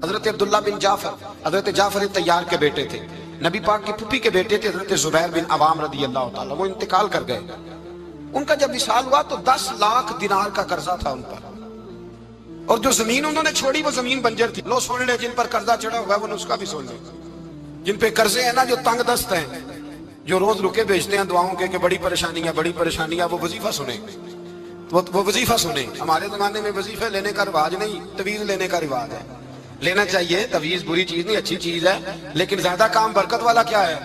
حضرت عبداللہ بن جعفر حضرت جعفر تیار کے بیٹے تھے، نبی پاک کی پھوپھی کے بیٹے تھے حضرت زبیر بن عوام رضی اللہ تعالیٰ، وہ انتقال کر گئے۔ ان کا جب وصال ہوا تو 10 لاکھ دینار کا قرضہ تھا ان پر، اور جو زمین انہوں نے چھوڑی وہ زمین بنجر تھی۔ لو سن لے، جن پر قرضہ چڑھا ہوا ہے وہ نسخہ بھی سن لے، جن پہ قرضے ہیں نا، جو تنگ دست ہیں، جو روز رکے بھیجتے ہیں دعاؤں کے کہ بڑی پریشانی ہے، وہ وظیفہ سنیں، وہ وظیفہ سنیں۔ ہمارے زمانے میں وظیفے لینے کا رواج نہیں، تویز لینے کا رواج ہے۔ لینا چاہیے، تویز بری چیز نہیں، اچھی چیز ہے، لیکن زیادہ کام برکت والا کیا ہے؟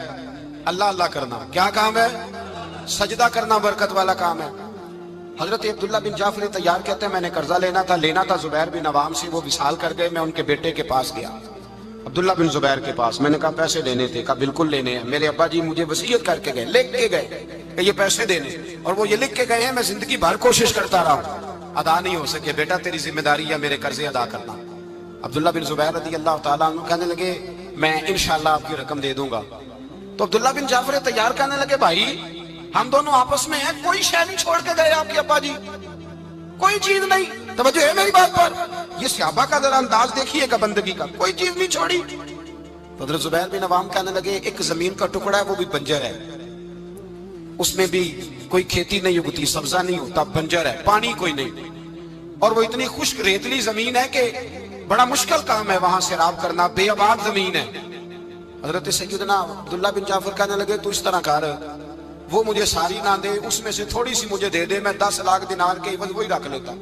اللہ اللہ کرنا۔ کیا کام ہے؟ سجدہ کرنا برکت والا کام ہے۔ حضرت عبداللہ بن جعفر تیار کہتے ہیں میں نے قرضہ لینا تھا زبیر بن عوام سے، وہ وصال کر گئے۔ میں ان کے بیٹے کے پاس گیا، عبداللہ بن زبیر کے پاس۔ میں نے کہا پیسے لینے تھے، کہا بالکل لینے ہیں، میرے ابا جی مجھے وصیت کر کے گئے، لکھ کے گئے کہ یہ پیسے دینے، اور وہ یہ لکھ کے گئے ہیں، میں زندگی بھر کوشش کرتا رہا ہوں، ادا نہیں ہو سکے، بیٹا تیری ذمہ داری ہے میرے قرضے ادا کرنا۔ عبداللہ بن زبیر رضی اللہ تعالیٰ عنہ کہنے لگے میں انشاءاللہ آپ کی رقم دے دوں گا۔ تو عبداللہ بن جعفر تیار کہنے لگے بھائی ہم دونوں آپس میں ہیں، کوئی شے نہیں چھوڑ کے گئے آپ کے ابا جی، کوئی چیز نہیں۔ توجہ ہے میری بات پر؟ یہ صحابہ کا ذرا انداز دیکھیے گا بندگی کا، کوئی چیز نہیں چھوڑی۔ حضرت زبیر بن عوام کہنے لگے ایک زمین کا ٹکڑا ہے، وہ بھی بنجر ہے، اس میں بھی کوئی کھیتی نہیں اگتی، سبزہ نہیں ہوتا، بنجر ہے، پانی کوئی نہیں، اور وہ اتنی خشک ریتلی زمین ہے کہ بڑا مشکل کام ہے وہاں سیراب کرنا، بے آباد زمین ہے۔ حضرت سیدنا عبداللہ بن جعفر کہنے لگے تو اس طرح کر، وہ مجھے ساری نہ دے، اس میں سے تھوڑی سی مجھے دے دے، میں 10 لاکھ دینار کے عوض وہی رکھ لیتا،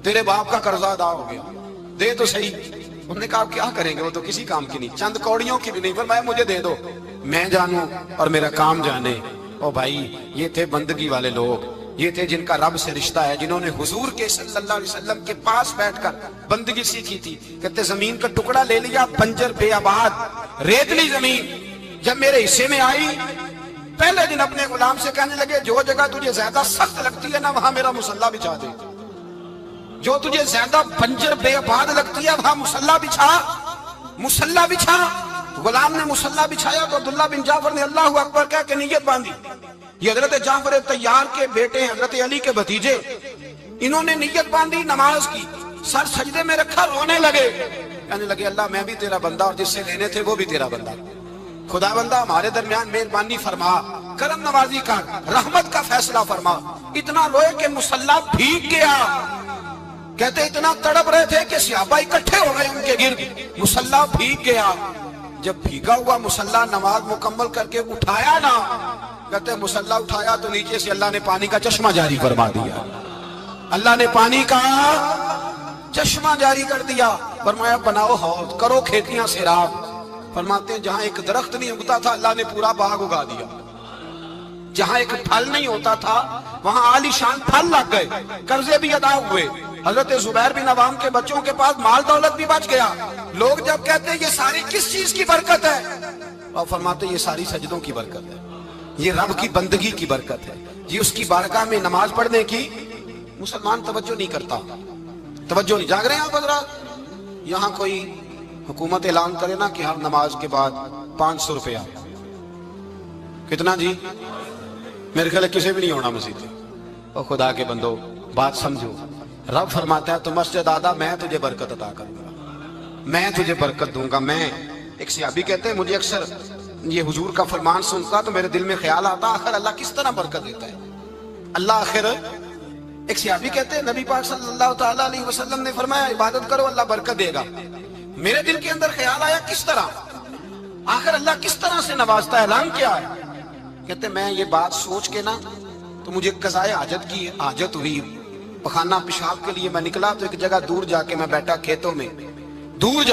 تیرے باپ کا قرضہ ادا ہو گیا، دے تو صحیح۔ انہوں نے کہا کیا کریں گے، وہ تو کسی کام کی نہیں، چند کوڑیوں کی بھی نہیں، فرمایا مجھے دے دو، میں جانوں اور میرا کام جانے۔ او بھائی یہ تھے بندگی والے لوگ، یہ تھے جن کا رب سے رشتہ ہے، جنہوں نے حضور کے صلی اللہ علیہ وسلم کے پاس بیٹھ کر بندگی سیکھی تھی۔ کہتے زمین کا ٹکڑا لے لیا، بنجر بے آباد ریتلی زمین، جب میرے حصے میں آئی پہلے دن اپنے غلام سے کہنے لگے جو جگہ تجھے زیادہ سخت لگتی ہے نا وہاں میرا مصلی بچھا دے، جو تجھے زیادہ بنجر بے آباد لگتی ہے وہاں مصلی بچھا۔ غلام نے مصلی بچھایا تو عبداللہ بن جعفر نے اللہ اکبر کہہ کے نیت باندھی۔ یہ حضرت جعفر تیار کے بیٹے حضرت علی کے بھتیجے، انہوں نے نیت باندھی نماز کی، سر سجدے میں رکھا، رونے لگے، کہنے لگے اللہ میں بھی تیرا بندہ اور جس سے لینے تھے وہ بھی تیرا بندہ، خدا بندہ ہمارے درمیان مہربانی فرما، کرم نوازی کا، رحمت کا فیصلہ فرما۔ اتنا روئے کہ مصلی بھیگ گیا۔ کہتے اتنا تڑپ رہے تھے کہ صحابہ اکٹھے ہو گئے ان کے گرد، مصلی بھیگ گیا۔ جب بھیگا ہوا مصلی نماز مکمل کر کے اٹھایا نا، کہتے مصلی اٹھایا تو نیچے سے اللہ نے پانی کا چشمہ جاری فرما دیا، اللہ نے پانی کا چشمہ جاری کر دیا۔ فرمایا بناؤ حوض، کرو کھیتیاں سیراب۔ فرماتے ہیں جہاں ایک درخت نہیں اگتا تھا اللہ نے پورا باغ اگا دیا، جہاں ایک پھل نہیں ہوتا تھا وہاں عالی شان پھل لگ گئے، قرضے بھی ادا ہوئے۔ حضرت زبیر بن عوام کے بچوں کے پاس مال دولت بھی بچ گیا۔ لوگ جب کہتے ہیں یہ ساری کس چیز کی برکت ہے، اور فرماتے ہیں یہ ساری سجدوں کی برکت ہے، یہ رب کی بندگی کی برکت ہے، یہ اس کی بارگاہ میں نماز پڑھنے کی۔ مسلمان توجہ نہیں کرتا، توجہ نہیں۔ جاگ رہے ہیں آپ حضرات؟ یہاں کوئی حکومت اعلان کرے نا کہ ہر نماز کے بعد 500 روپیہ، کتنا جی؟ میرے خیال ہے کسی بھی نہیں ہونا مسجد۔ اور خدا کے بندو بات سمجھو، رب فرماتا ہے تو مسجد آدھا میں تجھے برکت عطا کروں گا، میں تجھے برکت دوں گا۔ میں ایک صحابی کہتے ہیں مجھے اکثر یہ حضور کا فرمان سنتا تو میرے دل میں خیال آتا آخر اللہ کس طرح برکت دیتا ہے اللہ آخر۔ ایک صحابی کہتے ہیں نبی پاک صلی اللہ تعالیٰ علیہ وسلم نے فرمایا عبادت کرو اللہ برکت دے گا۔ میرے دل کے اندر خیال آیا کس طرح، آخر اللہ کس طرح سے نوازتا ہے، اعلان کیا ہے؟ کہتے میں یہ بات سوچ کے نا تو مجھے قضائے حاجت کی حاجت ہوئی، پخانہ پیشاب کے لیے میں نکلا تو ایک جگہ دور جا کے میں بیٹھا، کھیتوں میں دور جا